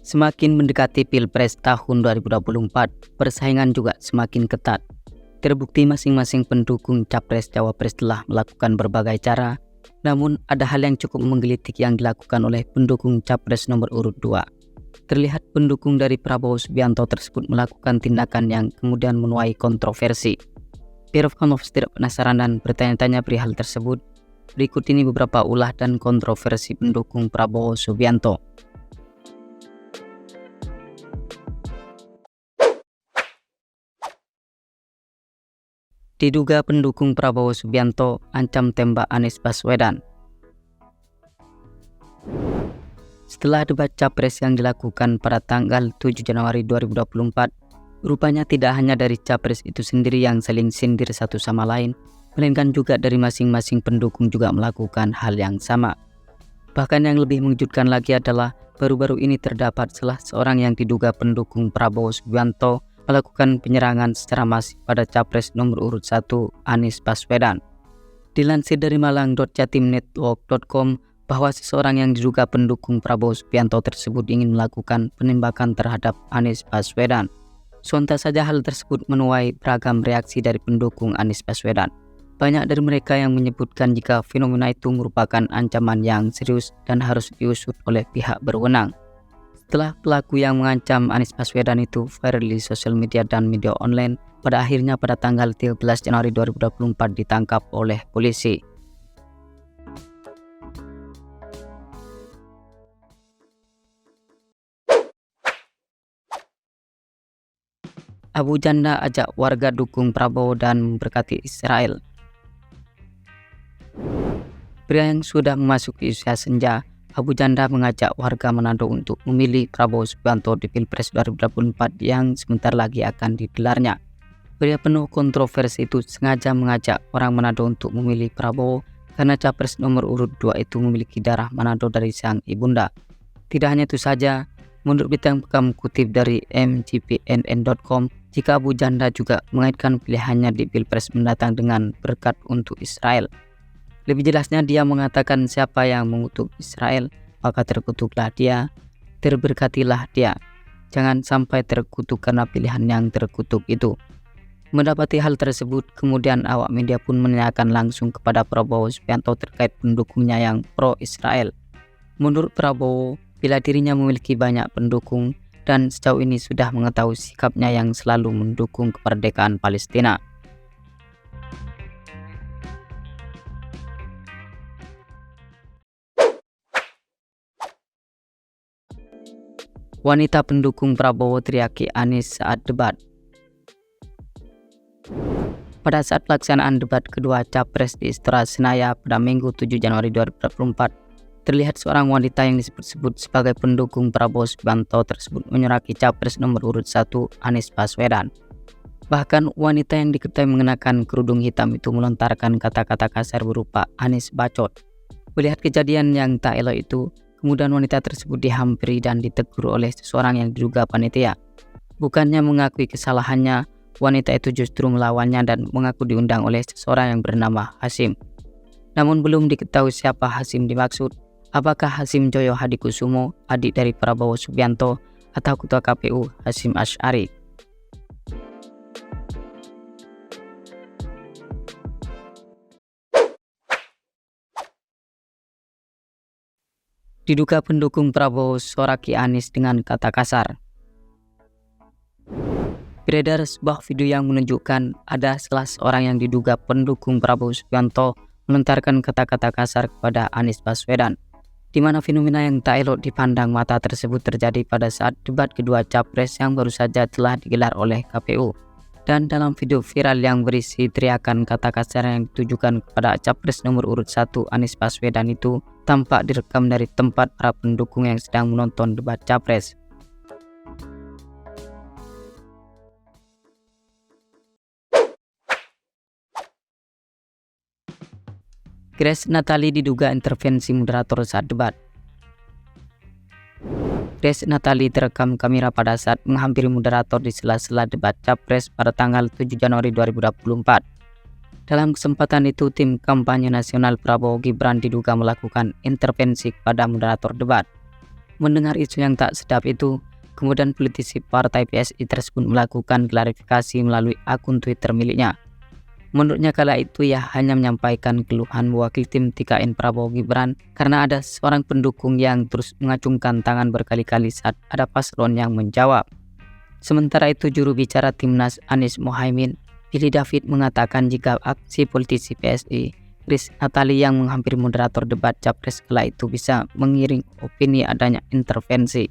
Semakin mendekati Pilpres tahun 2024, persaingan juga semakin ketat. Terbukti masing-masing pendukung Capres-Cawapres telah melakukan berbagai cara, namun ada hal yang cukup menggelitik yang dilakukan oleh pendukung Capres nomor urut 2. Terlihat pendukung dari Prabowo Subianto tersebut melakukan tindakan yang kemudian menuai kontroversi. Pirvanov tidak penasaran dan bertanya-tanya perihal tersebut. Berikut ini beberapa ulah dan kontroversi pendukung Prabowo Subianto. Diduga pendukung Prabowo Subianto ancam tembak Anies Baswedan. Setelah debat Capres yang dilakukan pada tanggal 7 Januari 2024, rupanya tidak hanya dari Capres itu sendiri yang saling sindir satu sama lain, melainkan juga dari masing-masing pendukung juga melakukan hal yang sama. Bahkan yang lebih mengejutkan lagi adalah baru-baru ini terdapat salah seorang yang diduga pendukung Prabowo Subianto melakukan penyerangan secara masif pada Capres nomor urut 1 Anies Baswedan. Dilansir dari malang.jatimnetwork.com bahwa seseorang yang diduga pendukung Prabowo Subianto tersebut ingin melakukan penembakan terhadap Anies Baswedan. Sontak saja hal tersebut menuai beragam reaksi dari pendukung Anies Baswedan. Banyak dari mereka yang menyebutkan jika fenomena itu merupakan ancaman yang serius dan harus diusut oleh pihak berwenang. Setelah pelaku yang mengancam Anies Baswedan itu viral di sosial media dan media online, pada akhirnya pada tanggal 13 Januari 2024 ditangkap oleh polisi. Abu Janda ajak warga dukung Prabowo dan memberkati Israel. Pria yang sudah memasuki usia senja, Abu Janda mengajak warga Manado untuk memilih Prabowo Subianto di Pilpres 2024 yang sebentar lagi akan digelarnya. Pria penuh kontroversi itu sengaja mengajak orang Manado untuk memilih Prabowo karena Capres nomor urut 2 itu memiliki darah Manado dari sang ibunda. Tidak hanya itu saja, menurut berita yang kutip dari mgpnn.com, jika Abu Janda juga mengaitkan pilihannya di Pilpres mendatang dengan berkat untuk Israel. Lebih jelasnya dia mengatakan siapa yang mengutuk Israel, maka terkutuklah dia, terberkatilah dia. Jangan sampai terkutuk karena pilihan yang terkutuk itu. Mendapati hal tersebut, kemudian awak media pun menanyakan langsung kepada Prabowo Subianto terkait pendukungnya yang pro-Israel. Menurut Prabowo, bila dirinya memiliki banyak pendukung dan sejauh ini sudah mengetahui sikapnya yang selalu mendukung kemerdekaan Palestina. Wanita pendukung Prabowo teriaki Anies saat debat. Pada saat pelaksanaan debat kedua Capres di Istora Senayan pada Minggu 7 Januari 2024, terlihat seorang wanita yang disebut-sebut sebagai pendukung Prabowo Subianto tersebut menyeraki Capres nomor urut 1 Anies Baswedan. Bahkan wanita yang diketahui mengenakan kerudung hitam itu melontarkan kata-kata kasar berupa Anies bacot. Melihat kejadian yang tak elok itu, kemudian wanita tersebut dihampiri dan ditegur oleh seseorang yang diduga panitia. Bukannya mengakui kesalahannya, wanita itu justru melawannya dan mengaku diundang oleh seseorang yang bernama Hasim. Namun belum diketahui siapa Hasim dimaksud. Apakah Hasim Joyo Hadikusumo, adik dari Prabowo Subianto, atau Ketua KPU Hasyim Asy'ari? Diduga pendukung Prabowo soraki Anies dengan kata kasar. Beredar sebuah video yang menunjukkan ada salah seorang yang diduga pendukung Prabowo Subianto melontarkan kata-kata kasar kepada Anies Baswedan, di mana fenomena yang tak elok dipandang mata tersebut terjadi pada saat debat kedua Capres yang baru saja telah digelar oleh KPU. Dan dalam video viral yang berisi teriakan kata kasar yang ditujukan kepada Capres nomor urut 1 Anies Baswedan itu tampak direkam dari tempat para pendukung yang sedang menonton debat Capres. Grace Natali diduga intervensi moderator saat debat. Grace Natali terekam kamera pada saat menghampiri moderator di sela-sela debat Capres pada tanggal 7 Januari 2024. Dalam kesempatan itu, tim kampanye nasional Prabowo Gibran diduga melakukan intervensi kepada moderator debat. Mendengar isu yang tak sedap itu, kemudian politisi partai PSI tersebut melakukan klarifikasi melalui akun Twitter miliknya. Menurutnya kala itu ia hanya menyampaikan keluhan wakil tim TKN Prabowo Gibran karena ada seorang pendukung yang terus mengacungkan tangan berkali-kali saat ada paslon yang menjawab. Sementara itu juru bicara Timnas Anies Mohaimin, Billy David, mengatakan jika aksi politisi PSI Grace Natali yang menghampiri moderator debat Capres kala itu bisa mengiring opini adanya intervensi.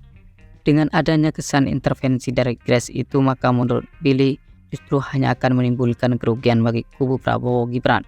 Dengan adanya kesan intervensi dari Grace itu, maka menurut Billy justru hanya akan menimbulkan kerugian bagi kubu Prabowo Gibran.